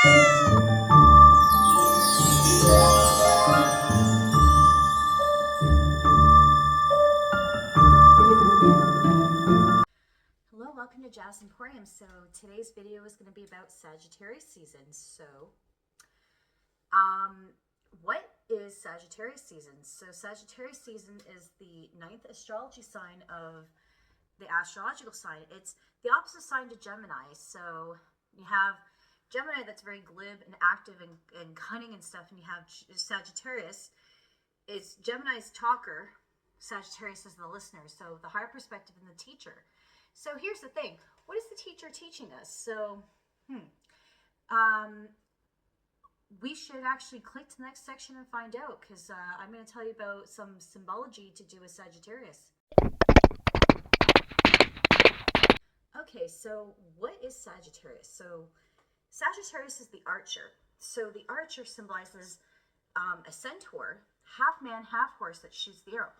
Hello, welcome to Emporium. So today's video is going to be about Sagittarius season. So what is Sagittarius season? So Sagittarius season is the 9th astrology sign of the astrological sign. It's the opposite sign to Gemini. So you have Gemini that's very glib and active and cunning and stuff, and you have Sagittarius. It's Gemini's talker, Sagittarius is the listener, so the higher perspective and the teacher. So here's the thing, what is the teacher teaching us? So we should actually click to the next section and find out, because I'm going to tell you about some symbology to do with Sagittarius. Okay, so what is Sagittarius? So Sagittarius is the archer. So the archer symbolizes a centaur, half man, half horse, that shoots the arrow.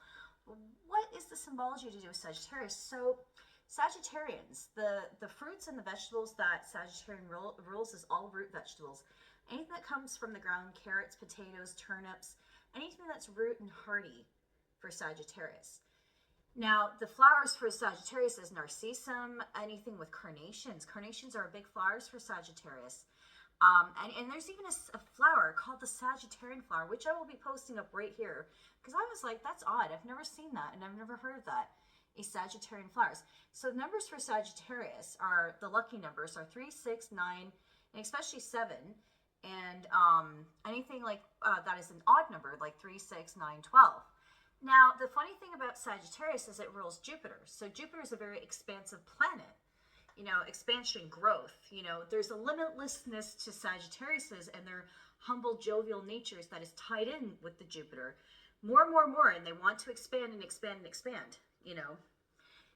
What is the symbology to do with Sagittarius? So Sagittarians, the fruits and the vegetables that Sagittarian rules is all root vegetables. Anything that comes from the ground, carrots, potatoes, turnips, anything that's root and hardy for Sagittarius. Now, the flowers for Sagittarius is narcissum, anything with carnations. Carnations are big flowers for Sagittarius. And there's even a flower called the Sagittarian flower, which I will be posting up right here, because I was like, that's odd. I've never seen that, and I've never heard of that. A Sagittarian flowers. So numbers for Sagittarius are, the lucky numbers are 3, 6, 9, and especially 7. And anything like that is an odd number, like 3, 6, 9, 12. Now, the funny thing about Sagittarius is it rules Jupiter. So Jupiter is a very expansive planet. You know, expansion, growth. You know, there's a limitlessness to Sagittarius's and their humble, jovial natures that is tied in with the Jupiter. More, and they want to expand and expand and expand. You know,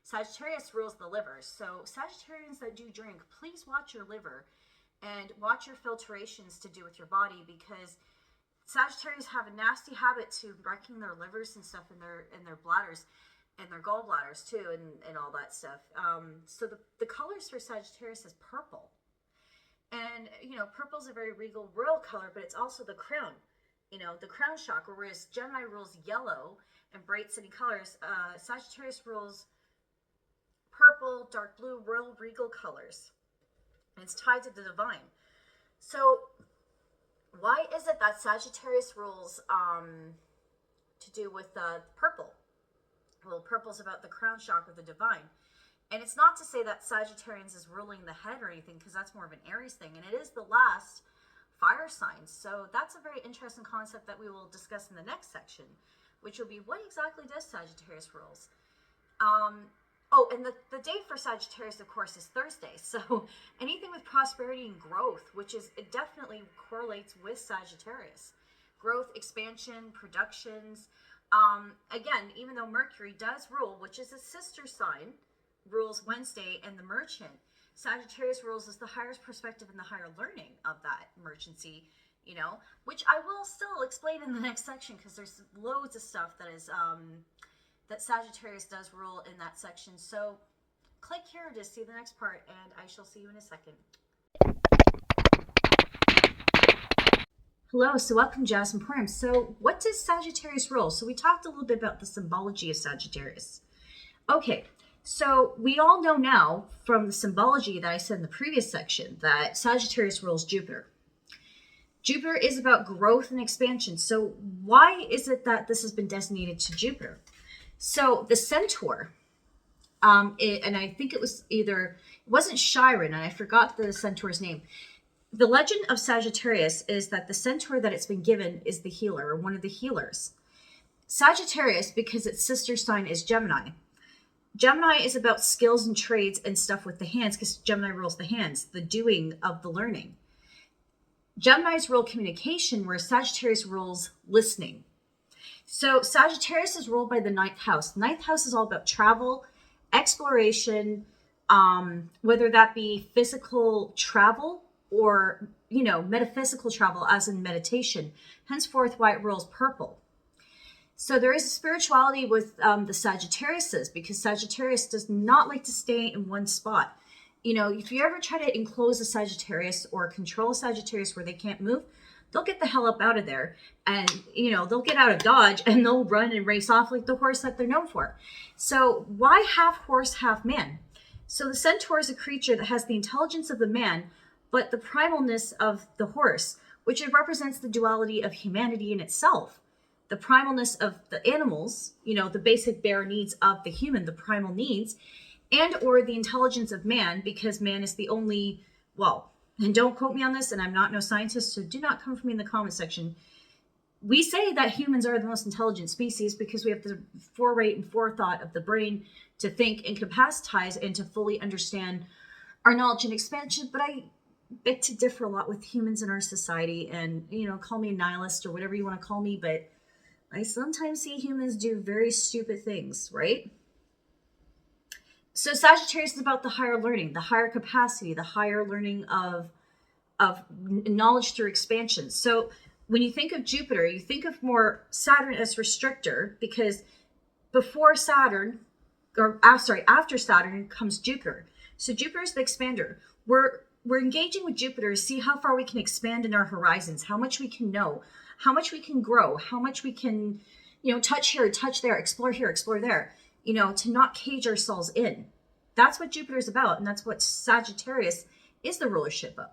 Sagittarius rules the liver. So Sagittarians that do drink, please watch your liver and watch your filtrations to do with your body, because Sagittarians have a nasty habit to wrecking their livers and stuff in their bladders and their gallbladders too, and all that stuff. So the colors for Sagittarius is purple. And, you know, purple is a very regal, royal color, but it's also the crown, you know, the crown chakra, whereas Gemini rules yellow and bright city colors. Sagittarius rules purple, dark blue, royal, regal colors. And it's tied to the divine. So why is it that Sagittarius rules to do with purple? Well, purple is about the crown chakra, the divine. And it's not to say that Sagittarians is ruling the head or anything, because that's more of an Aries thing. And it is the last fire sign. So that's a very interesting concept that we will discuss in the next section, which will be, what exactly does Sagittarius rules? Oh, and the date for Sagittarius, of course, is Thursday. So anything with prosperity and growth, which is, it definitely correlates with Sagittarius. Growth, expansion, productions. Again, even though Mercury does rule, which is a sister sign, rules Wednesday and the merchant, Sagittarius rules as the higher perspective and the higher learning of that merchancy, you know, which I will still explain in the next section, because there's loads of stuff that is that Sagittarius does rule in that section. So click here to see the next part, and I shall see you in a second. Hello, so welcome to Emporium. So what does Sagittarius rule? So we talked a little bit about the symbology of Sagittarius. Okay, so we all know now from the symbology that I said in the previous section that Sagittarius rules Jupiter. Jupiter is about growth and expansion. So why is it that this has been designated to Jupiter? So the centaur, and I think it wasn't Chiron, and I forgot the centaur's name. The legend of Sagittarius is that the centaur that it's been given is the healer, or one of the healers. Sagittarius, because its sister sign is Gemini. Gemini is about skills and trades and stuff with the hands, because Gemini rules the hands, the doing of the learning. Gemini's rule communication, whereas Sagittarius rules listening. So Sagittarius is ruled by the 9th house. 9th house is all about travel, exploration, whether that be physical travel or, you know, metaphysical travel, as in meditation. Henceforth, Waite rules purple. So there is a spirituality with the Sagittariuses, because Sagittarius does not like to stay in one spot. if you ever try to enclose a Sagittarius or control a Sagittarius where they can't move, they'll get the hell up out of there, and they'll get out of Dodge and they'll run and race off like the horse that they're known for. So why half horse, half man? So the centaur is a creature that has the intelligence of the man, but the primalness of the horse, which it represents the duality of humanity in itself. The primalness of the animals, the basic bare needs of the human, the primal needs, and or the intelligence of man, because man is the only, and don't quote me on this, and I'm not no scientist, so do not come for me in the comment section. We say that humans are the most intelligent species because we have the foresight and forethought of the brain to think and capacitize and to fully understand our knowledge and expansion. But I beg to differ a lot with humans in our society, and, call me a nihilist or whatever you want to call me, but I sometimes see humans do very stupid things, right? So Sagittarius is about the higher learning, the higher capacity, the higher learning of knowledge through expansion. So when you think of Jupiter, you think of more Saturn as restrictor, because before Saturn, after Saturn comes Jupiter. So Jupiter is the expander. We're engaging with Jupiter to see how far we can expand in our horizons, how much we can know, how much we can grow, how much we can, touch here, touch there, explore here, explore there. To not cage ourselves in. That's what Jupiter is about, and that's what Sagittarius is the rulership of.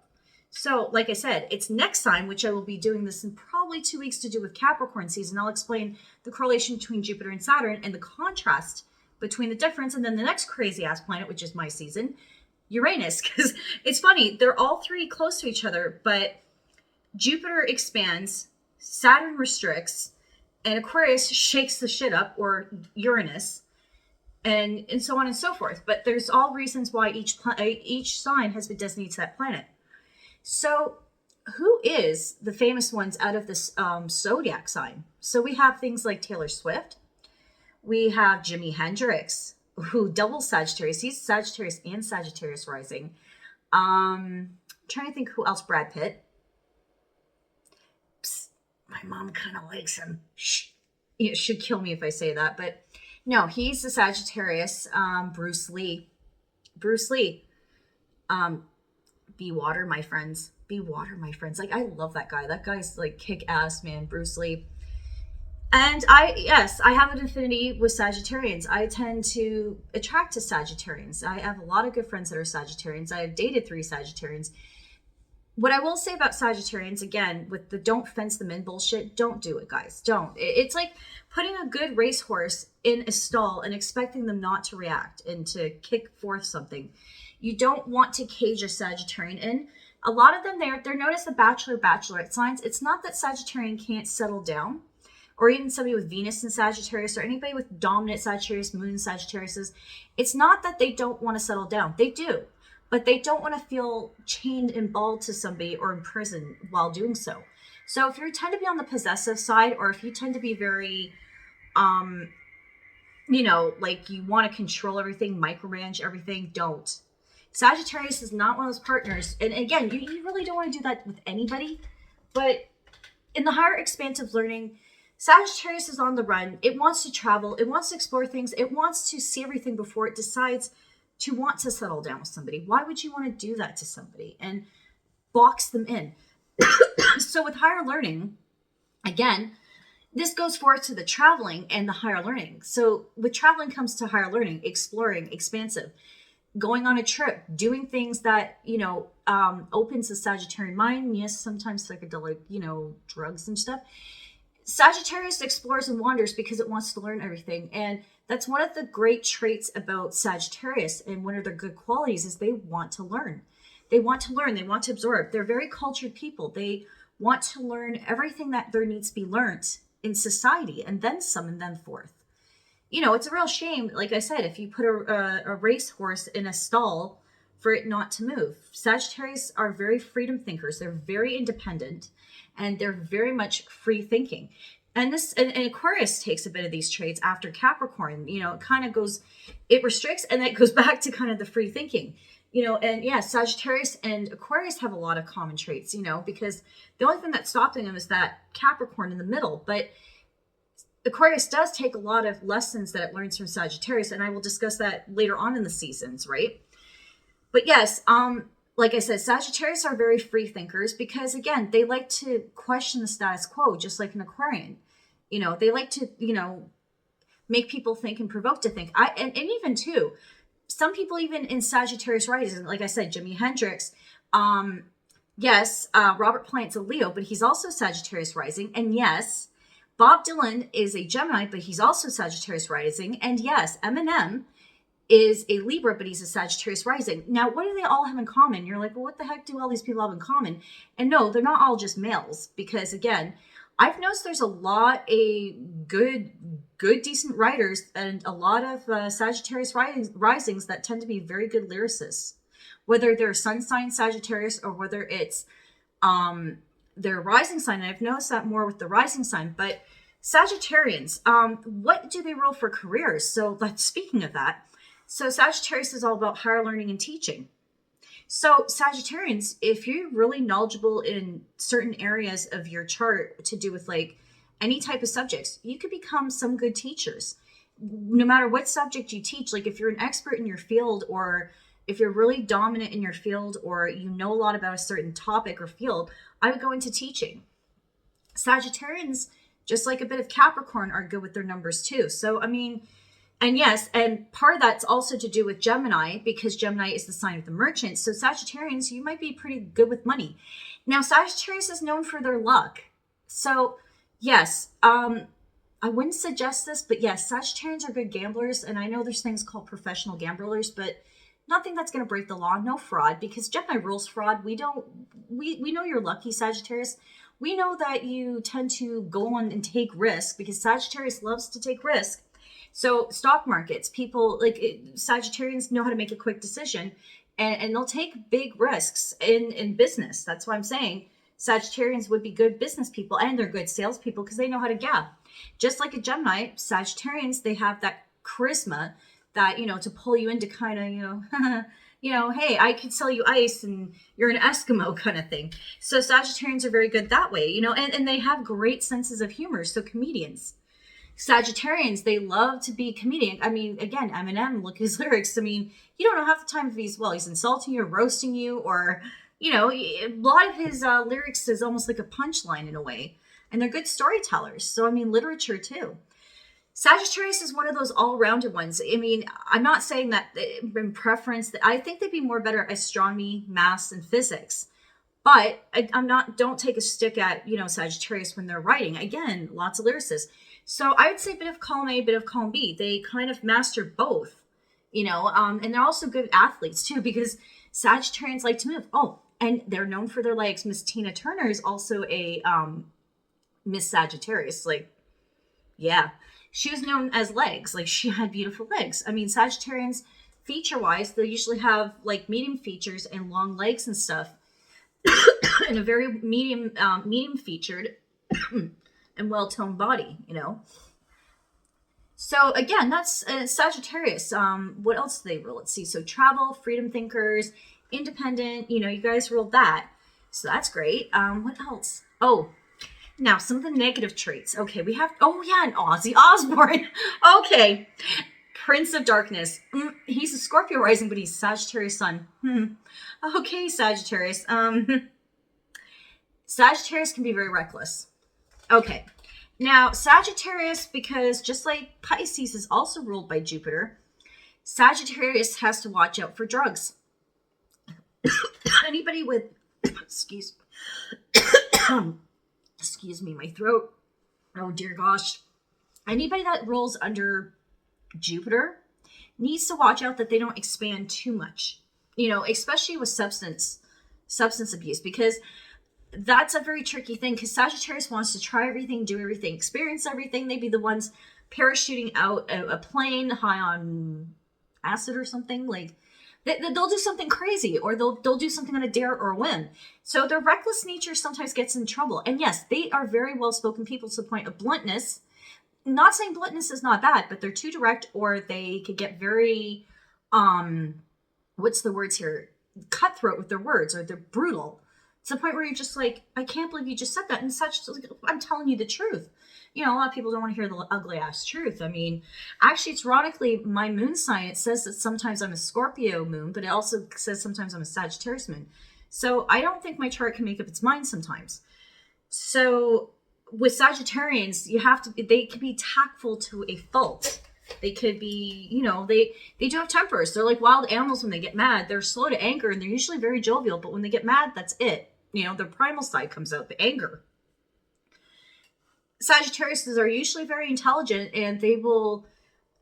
So, like I said, it's next sign, which I will be doing this in probably 2 weeks to do with Capricorn season. I'll explain the correlation between Jupiter and Saturn and the contrast between the difference, and then the next crazy-ass planet, which is my season, Uranus. Because it's funny, they're all three close to each other, but Jupiter expands, Saturn restricts, and Aquarius shakes the shit up, or Uranus, and so on and so forth. But there's all reasons why each sign has been designated to that planet. So who is the famous ones out of this zodiac sign? So we have things like Taylor Swift. We have Jimi Hendrix, who doubles Sagittarius. He's Sagittarius and Sagittarius rising. Trying to think who else. Brad Pitt. Psst, my mom kind of likes him. Shh. It should kill me if I say that, but no, he's the Sagittarius. Bruce Lee. Be water, my friends. Be water, my friends. Like, I love that guy. That guy's like kick ass, man. Bruce Lee. And I have an affinity with Sagittarians. I tend to attract to Sagittarians. I have a lot of good friends that are Sagittarians. I have dated 3 Sagittarians. What I will say about Sagittarians, again, with the don't fence them in bullshit, don't do it, guys. Don't. It's like putting a good racehorse in a stall and expecting them not to react and to kick forth something. You don't want to cage a Sagittarian in. A lot of them, they're known as the bachelorette signs. It's not that Sagittarian can't settle down, or even somebody with Venus in Sagittarius, or anybody with dominant Sagittarius, moon in Sagittarius. It's not that they don't want to settle down. They do. But they don't want to feel chained and balled to somebody or in prison while doing so. So if you tend to be on the possessive side, or if you tend to be very, like you want to control everything, micromanage everything, don't. Sagittarius is not one of those partners. And again, you really don't want to do that with anybody. But in the higher expansive learning, Sagittarius is on the run. It wants to travel. It wants to explore things. It wants to see everything before it decides to want to settle down with somebody. Why would you want to do that to somebody and box them in? So with higher learning, again, this goes forth to the traveling and the higher learning. So with traveling comes to higher learning, exploring, expansive, going on a trip, doing things that, opens the Sagittarian mind. Yes, sometimes psychedelic, drugs and stuff. Sagittarius explores and wanders because it wants to learn everything. And that's one of the great traits about Sagittarius, and one of their good qualities is they want to learn. They want to learn. They want to absorb. They're very cultured people. They want to learn everything that there needs to be learned in society, and then some, and then forth. It's a real shame, like I said, if you put a racehorse in a stall for it not to move. Sagittarius are very freedom thinkers. They're very independent, and they're very much free thinking. And Aquarius takes a bit of these traits after Capricorn. It restricts, and then it goes back to kind of the free thinking. Sagittarius and Aquarius have a lot of common traits, because the only thing that's stopping them is that Capricorn in the middle. But Aquarius does take a lot of lessons that it learns from Sagittarius, and I will discuss that later on in the seasons, right? But yes, like I said, Sagittarius are very free thinkers because again, they like to question the status quo, just like an Aquarian. They like to, make people think and provoke to think. And even too, some people even in Sagittarius rising, like I said, Jimi Hendrix, yes, Robert Plant's a Leo, but he's also Sagittarius rising. And yes, Bob Dylan is a Gemini, but he's also Sagittarius rising. And yes, Eminem is a Libra, but he's a Sagittarius rising. Now, what do they all have in common? You're like, well, what the heck do all these people have in common? And no, they're not all just males, because again, I've noticed there's a lot of good, decent writers and a lot of Sagittarius risings that tend to be very good lyricists, whether they're sun sign Sagittarius or whether it's their rising sign. And I've noticed that more with the rising sign. But Sagittarians, what do they rule for careers? So speaking of that, so Sagittarius is all about higher learning and teaching. So Sagittarians, if you're really knowledgeable in certain areas of your chart to do with like any type of subjects, you could become some good teachers. No matter what subject you teach, like if you're an expert in your field, or if you're really dominant in your field, or you know a lot about a certain topic or field, I would go into teaching. Sagittarians, just like a bit of Capricorn, are good with their numbers too. So, I mean, and yes, and part of that's also to do with Gemini, because Gemini is the sign of the merchant. So Sagittarians, you might be pretty good with money. Now, Sagittarius is known for their luck. So yes, I wouldn't suggest this, but yes, Sagittarians are good gamblers. And I know there's things called professional gamblers, but nothing that's going to break the law, no fraud, because Gemini rules fraud. We know you're lucky, Sagittarius. We know that you tend to go on and take risk, because Sagittarius loves to take risk. So stock markets, people Sagittarians know how to make a quick decision, and they'll take big risks in business. That's why I'm saying Sagittarians would be good business people, and they're good salespeople because they know how to gab. Just like a Gemini, Sagittarians, they have that charisma that, to pull you into kind of, hey, I could sell you ice and you're an Eskimo kind of thing. So Sagittarians are very good that way, and they have great senses of humor. So comedians. Sagittarians, they love to be comedian. I mean, again, Eminem, look at his lyrics. I mean, you don't know half the time if he's insulting you or roasting you, or, a lot of his lyrics is almost like a punchline in a way. And they're good storytellers. So, I mean, literature too. Sagittarius is one of those all-rounded ones. I mean, I'm not saying that in preference, that I think they'd be more better at astronomy, maths, and physics. But don't take a stick at, Sagittarius when they're writing. Again, lots of lyricists. So I would say a bit of column A, a bit of column B. They kind of master both, and they're also good athletes too, because Sagittarians like to move. Oh, and they're known for their legs. Miss Tina Turner is also a Miss Sagittarius. Yeah, she was known as legs. She had beautiful legs. I mean, Sagittarians, feature-wise, they usually have medium features and long legs and stuff, and a very medium featured and well-toned body, So again, that's Sagittarius. What else do they rule? Let's see. So travel, freedom thinkers, independent, you guys ruled that. So that's great. What else? Oh, now some of the negative traits. Okay, we have, an Ozzy Osbourne. Okay. Prince of Darkness. He's a Scorpio rising, but he's Sagittarius sun. Okay, Sagittarius. Sagittarius can be very reckless. Okay, now Sagittarius, because just like Pisces is also ruled by Jupiter, Sagittarius has to watch out for drugs. Anybody with, excuse me, my throat. Oh dear gosh. Anybody that rolls under Jupiter needs to watch out that they don't expand too much, especially with substance abuse, because that's a very tricky thing, because Sagittarius wants to try everything, do everything, experience everything. They'd be the ones parachuting out a plane high on acid or something. They'll do something crazy, or they'll do something on a dare or a whim. So their reckless nature sometimes gets in trouble. And yes, they are very well-spoken people to the point of bluntness. Not saying bluntness is not bad, but they're too direct, or they could get very, what's the words here? Cutthroat with their words, or they're brutal. To the point where you're just like, I can't believe you just said that. And such, I'm telling you the truth. You know, a lot of people don't want to hear the ugly ass truth. I mean, actually, it's ironically, my moon sign, it says that sometimes I'm a Scorpio moon, but it also says sometimes I'm a Sagittarius moon. So I don't think my chart can make up its mind sometimes. So with Sagittarians, they can be tactful to a fault. They could be, you know, they do have tempers. They're like wild animals when they get mad. They're slow to anger and they're usually very jovial, but when they get mad, that's it. You know, their primal side comes out, the anger. Sagittarius are usually very intelligent and they will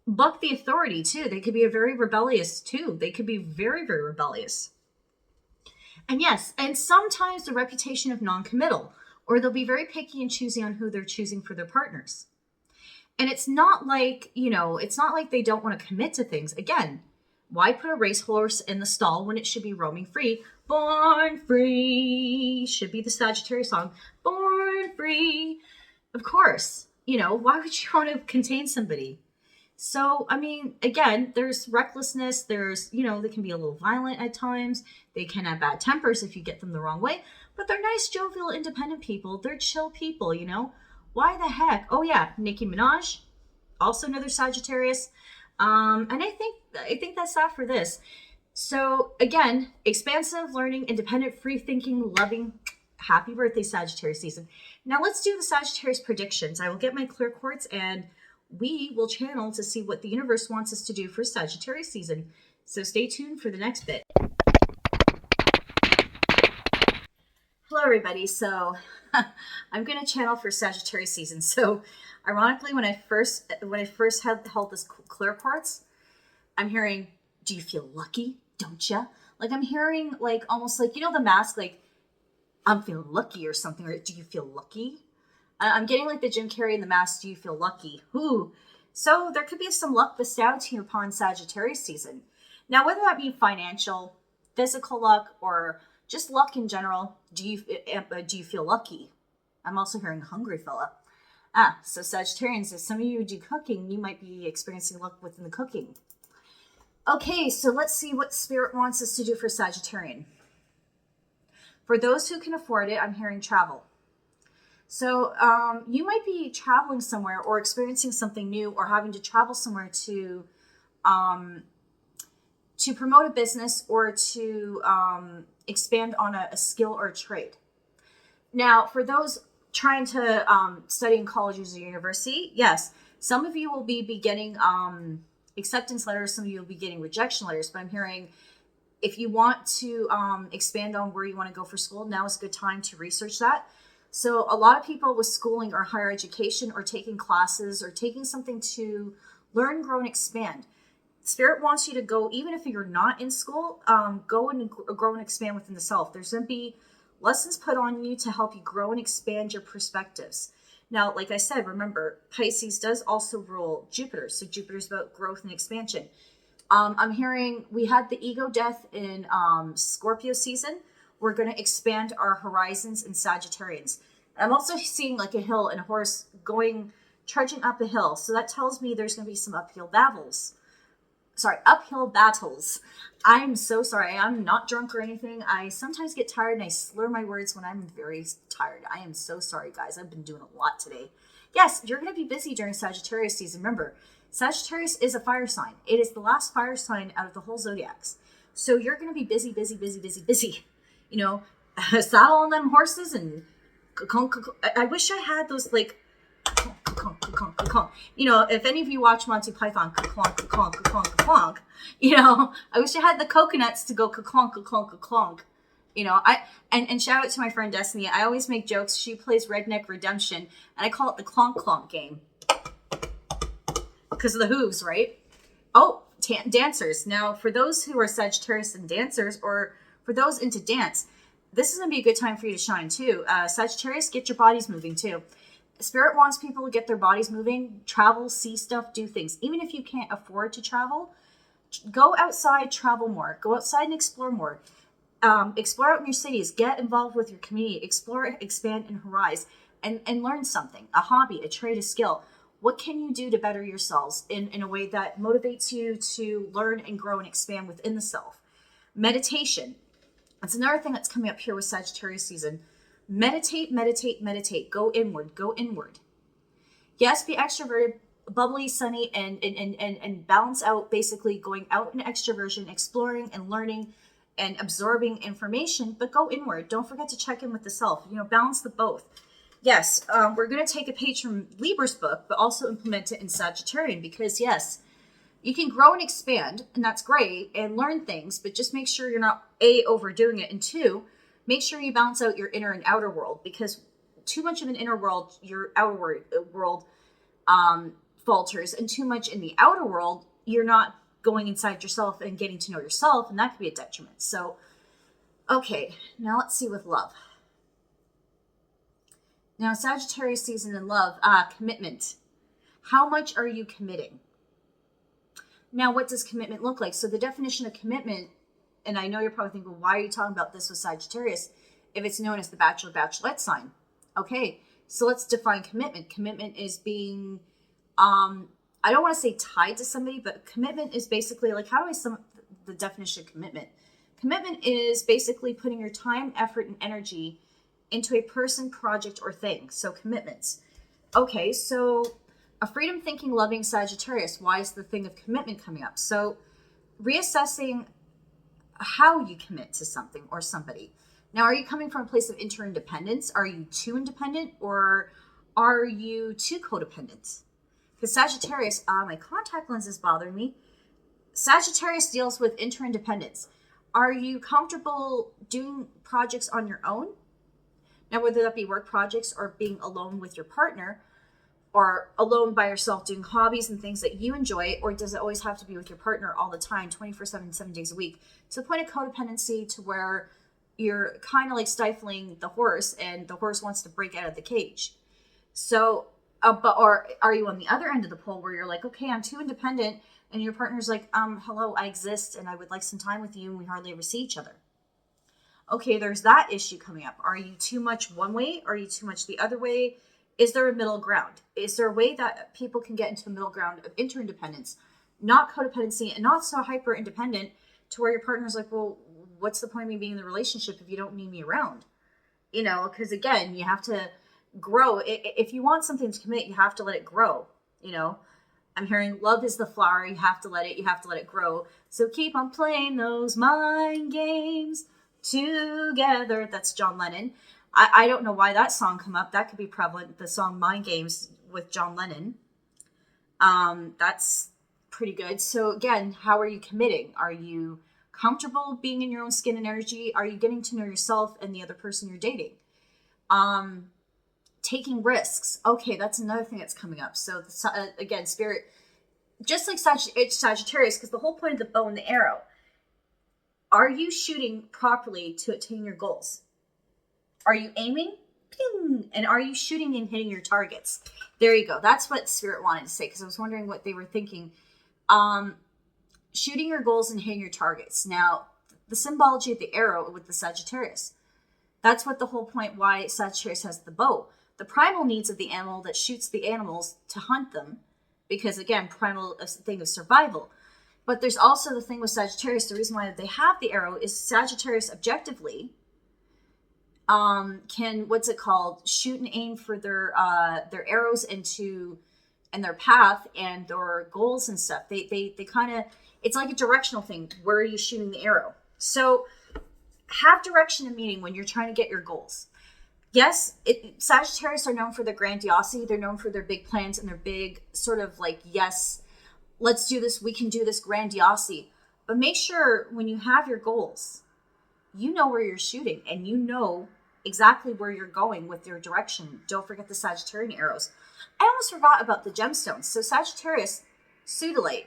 buck the authority too. They could be very rebellious too. They could be very, very rebellious. And yes, and sometimes the reputation of non-committal, or they'll be very picky and choosy on who they're choosing for their partners. And it's not like, you know, it's not like they don't want to commit to things. Again, why put a racehorse in the stall when it should be roaming free? Born free should be the Sagittarius song. Born free. Of course, you know, why would you want to contain somebody? So, I mean, again, there's recklessness. There's, you know, they can be a little violent at times. They can have bad tempers if you get them the wrong way. But they're nice, jovial, independent people. They're chill people, you know. Why the heck? Oh, yeah, Nicki Minaj, also another Sagittarius. And I think that's that for this. So, again, expansive, learning, independent, free-thinking, loving. Happy birthday, Sagittarius season. Now, let's do the Sagittarius predictions. I will get my clear quartz and we will channel to see what the universe wants us to do for Sagittarius season. So stay tuned for the next bit. Hello, everybody. So I'm going to channel for Sagittarius season. So ironically, when I first held this clear quartz, I'm hearing, do you feel lucky? Don't ya? Like I'm hearing like almost like, you know, the mask, like I'm feeling lucky or something, or do you feel lucky? I'm getting like the Jim Carrey in the mask, do you feel lucky? Ooh. So there could be some luck bestowed to you upon Sagittarius season. Now, whether that be financial, physical luck, or just luck in general, do you feel lucky? I'm also hearing hungry fella. So Sagittarians, if some of you do cooking, you might be experiencing luck within the cooking. Okay, so let's see what Spirit wants us to do for Sagittarian. For those who can afford it, I'm hearing travel. So you might be traveling somewhere or experiencing something new or having to travel somewhere to promote a business or to expand on a skill or a trade. Now, for those trying to study in colleges or university, yes, some of you will be getting acceptance letters, some of you will be getting rejection letters, but I'm hearing if you want to expand on where you want to go for school, now is a good time to research that. So a lot of people with schooling or higher education or taking classes or taking something to learn, grow, and expand. Spirit wants you to go, even if you're not in school, go and grow and expand within the self. There's going to be lessons put on you to help you grow and expand your perspectives. Now, like I said, remember, Pisces does also rule Jupiter. So Jupiter's about growth and expansion. I'm hearing we had the ego death in Scorpio season. We're going to expand our horizons in Sagittarians. I'm also seeing like a hill and a horse trudging up a hill. So that tells me there's going to be some uphill battles. I'm so sorry. I'm not drunk or anything. I sometimes get tired and I slur my words when I'm very tired. I am so sorry, guys. I've been doing a lot today. Yes, you're going to be busy during Sagittarius season. Remember, Sagittarius is a fire sign. It is the last fire sign out of the whole zodiacs. So you're going to be busy. You know, saddle on them horses and I wish I had those like, you know, if any of you watch Monty Python, you know, I wish I had the coconuts to go ka-clonk. You know, and shout out to my friend Destiny. I always make jokes. She plays Redneck Redemption and I call it the clonk game because of the hooves, right? Oh, dancers. Now, for those who are Sagittarius and dancers, or for those into dance, this is going to be a good time for you to shine too. Sagittarius, get your bodies moving too. Spirit wants people to get their bodies moving, travel, see stuff, do things. Even if you can't afford to travel, go outside, travel more. Go outside and explore more. Explore out in your cities. Get involved with your community. Explore, expand, and horizon. And learn something. A hobby, a trade, a skill. What can you do to better yourselves in a way that motivates you to learn and grow and expand within the self? Meditation. That's another thing that's coming up here with Sagittarius season. Meditate, meditate, meditate. Go inward, go inward. Yes, be extroverted, bubbly, sunny, and balance out, basically going out in extroversion, exploring and learning and absorbing information, but go inward. Don't forget to check in with the self. Balance the both. Yes, we're going to take a page from Libra's book, but also implement it in Sagittarian, because yes, you can grow and expand, and that's great, and learn things, but just make sure you're not, A, overdoing it, and 2, make sure you balance out your inner and outer world, because too much of an inner world, your outer world falters, and too much in the outer world, you're not going inside yourself and getting to know yourself, and that could be a detriment. So, okay, now let's see with love. Now, Sagittarius season in love, commitment. How much are you committing? Now, what does commitment look like? So the definition of commitment, and I know you're probably thinking, why are you talking about this with Sagittarius if it's known as the Bachelor-Bachelorette sign? Okay, so let's define commitment. Commitment is being, I don't want to say tied to somebody, but commitment is basically, like, how do I sum up the definition of commitment? Commitment is basically putting your time, effort, and energy into a person, project, or thing. So commitments. Okay, so a freedom-thinking, loving Sagittarius. Why is the thing of commitment coming up? So reassessing how you commit to something or somebody. Now, are you coming from a place of interdependence? Are you too independent, or are you too codependent? Because Sagittarius, my contact lens is bothering me. Sagittarius deals with interdependence. Are you comfortable doing projects on your own? Now, whether that be work projects or being alone with your partner, or alone by yourself doing hobbies and things that you enjoy, or does it always have to be with your partner all the time, 24/7, 7 days a week, to the point of codependency to where you're kind of like stifling the horse and the horse wants to break out of the cage? So, or are you on the other end of the pole where you're like, okay, I'm too independent, and your partner's like, hello, I exist and I would like some time with you, and we hardly ever see each other. Okay, there's that issue coming up. Are you too much one way? Are you too much the other way? Is there a middle ground? Is there a way that people can get into a middle ground of interdependence, not codependency, and not so hyper independent to where your partner's like, well, what's the point of me being in the relationship if you don't need me around? Because again, you have to grow. If you want something to commit, you have to let it grow. I'm hearing love is the flower. You have to let it grow. So keep on playing those mind games together. That's John Lennon. I don't know why that song come up. That could be prevalent. The song Mind Games with John Lennon. That's pretty good. So again, how are you committing? Are you comfortable being in your own skin and energy? Are you getting to know yourself and the other person you're dating? Taking risks. Okay, that's another thing that's coming up. So again, spirit, just like Sagittarius, because the whole point of the bow and the arrow, are you shooting properly to attain your goals? Are you aiming? Ping! And are you shooting and hitting your targets? There you go. That's what Spirit wanted to say, because I was wondering what they were thinking. Shooting your goals and hitting your targets. Now, the symbology of the arrow with the Sagittarius. That's what the whole point why Sagittarius has the bow. The primal needs of the animal that shoots the animals to hunt them. Because again, primal is the thing of survival. But there's also the thing with Sagittarius, the reason why they have the arrow is Sagittarius objectively can, shoot and aim for their arrows and their path and their goals and stuff. They kind of, it's like a directional thing. Where are you shooting the arrow? So have direction and meaning when you're trying to get your goals. Yes, Sagittarius are known for their grandiosity. They're known for their big plans and their big sort of like, yes, let's do this, we can do this grandiosity. But make sure when you have your goals, you know where you're shooting and you know exactly where you're going with your direction. Don't forget the Sagittarian arrows. I almost forgot about the gemstones. So Sagittarius, sodalite.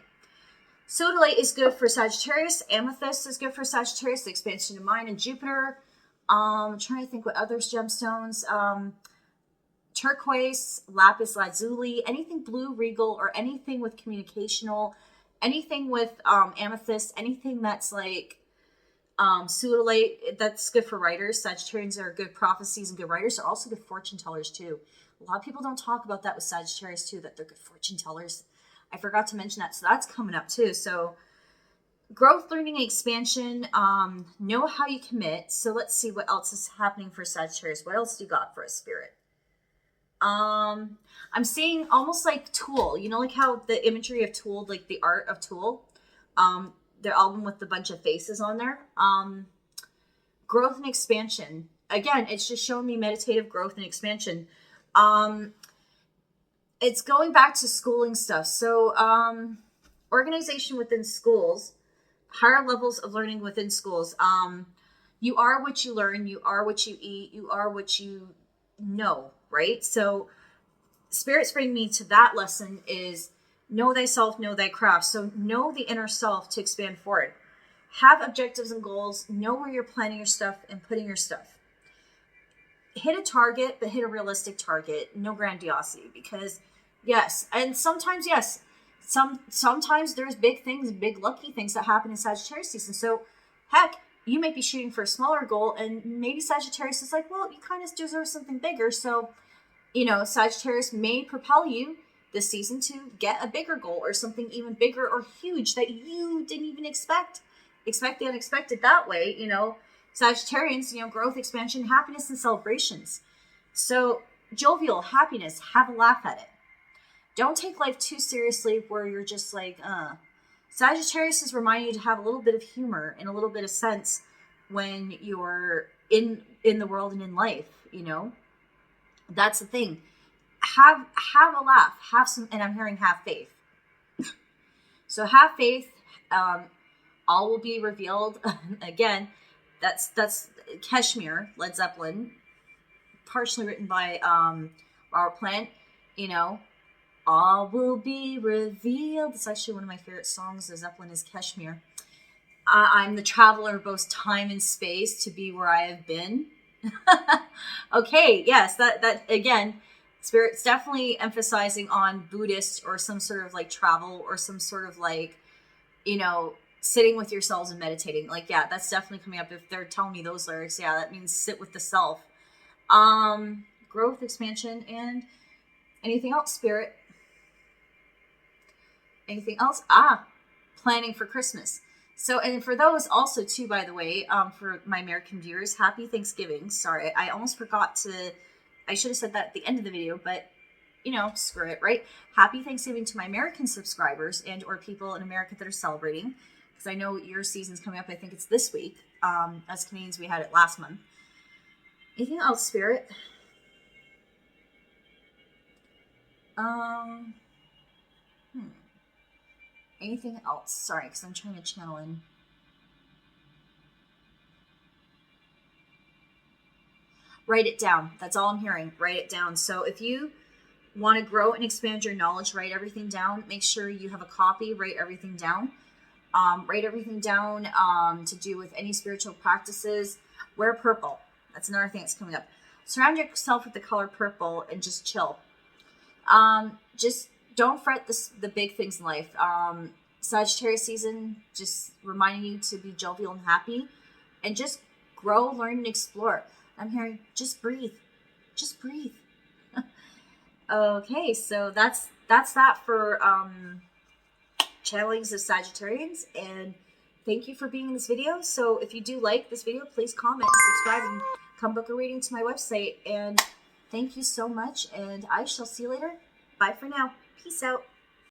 Sodalite is good for Sagittarius. Amethyst is good for Sagittarius, the expansion of mind and Jupiter. I'm trying to think what others gemstones. Turquoise, lapis lazuli, anything blue, regal, or anything with communicational, anything with amethyst, anything that's like sodalite, that's good for writers. Sagittarians are good prophecies and good writers. They're also good fortune tellers too. A lot of people don't talk about that with Sagittarius too, that they're good fortune tellers. I forgot to mention that. So that's coming up too. So growth, learning, and expansion. Know how you commit. So let's see what else is happening for Sagittarius. What else do you got for a Spirit? I'm seeing almost like Tool. You know, like how the imagery of Tool, like the art of Tool, their album with a bunch of faces on there. Growth and expansion. Again, it's just showing me meditative growth and expansion. It's going back to schooling stuff. So, organization within schools, higher levels of learning within schools. You are what you learn. You are what you eat. You are what you know, right? So Spirit's bringing me to that lesson is know thyself, know thy craft. So know the inner self to expand forward. Have objectives and goals. Know where you're planning your stuff and putting your stuff. Hit a target, but hit a realistic target. No grandiosity, because yes, and sometimes yes, sometimes there's big things, big lucky things that happen in Sagittarius season. So heck, you might be shooting for a smaller goal, and maybe Sagittarius is like, well, you kind of deserve something bigger. So, you know, Sagittarius may propel you this season to get a bigger goal or something even bigger or huge that you didn't even expect. Expect the unexpected that way, you know. Sagittarians, you know, growth, expansion, happiness, and celebrations. So, jovial, happiness, have a laugh at it. Don't take life too seriously where you're just like, Sagittarius is reminding you to have a little bit of humor and a little bit of sense when you're in the world and in life, you know. That's the thing. Have a laugh, have some, and I'm hearing have faith. So have faith. All will be revealed. Again, that's Kashmir, Led Zeppelin, partially written by Robert Plant. You know, all will be revealed. It's actually one of my favorite songs. The Zeppelin is Kashmir. I'm the traveler of both time and space to be where I have been. Okay, yes, that again, Spirit's definitely emphasizing on Buddhist or some sort of like travel or some sort of like, you know, sitting with yourselves and meditating. Like, yeah, that's definitely coming up. If they're telling me those lyrics, yeah, that means sit with the self. Growth, expansion, and anything else, Spirit? Anything else? Planning for Christmas. So, and for those also too, by the way, for my American viewers, happy Thanksgiving. Sorry, I almost forgot to, I should have said that at the end of the video, but you know, screw it, right? Happy Thanksgiving to my American subscribers and or people in America that are celebrating, because I know your season's coming up. I think it's this week. As Canadians, we had it last month. Anything else, Spirit? Anything else? Sorry, because I'm trying to channel in. Write it down. That's all I'm hearing. Write it down. So if you want to grow and expand your knowledge, write everything down. Make sure you have a copy. Write everything down. Write everything down to do with any spiritual practices. Wear purple. That's another thing that's coming up. Surround yourself with the color purple and just chill. Just don't fret the big things in life. Sagittarius season, just reminding you to be jovial and happy and just grow, learn, and explore. I'm hearing just breathe. Just breathe. Okay, so that's that for channelings of Sagittarians, and thank you for being in this video. So if you do like this video, please comment and subscribe and come book a reading to my website. And thank you so much, and I shall see you later. Bye for now. Peace out.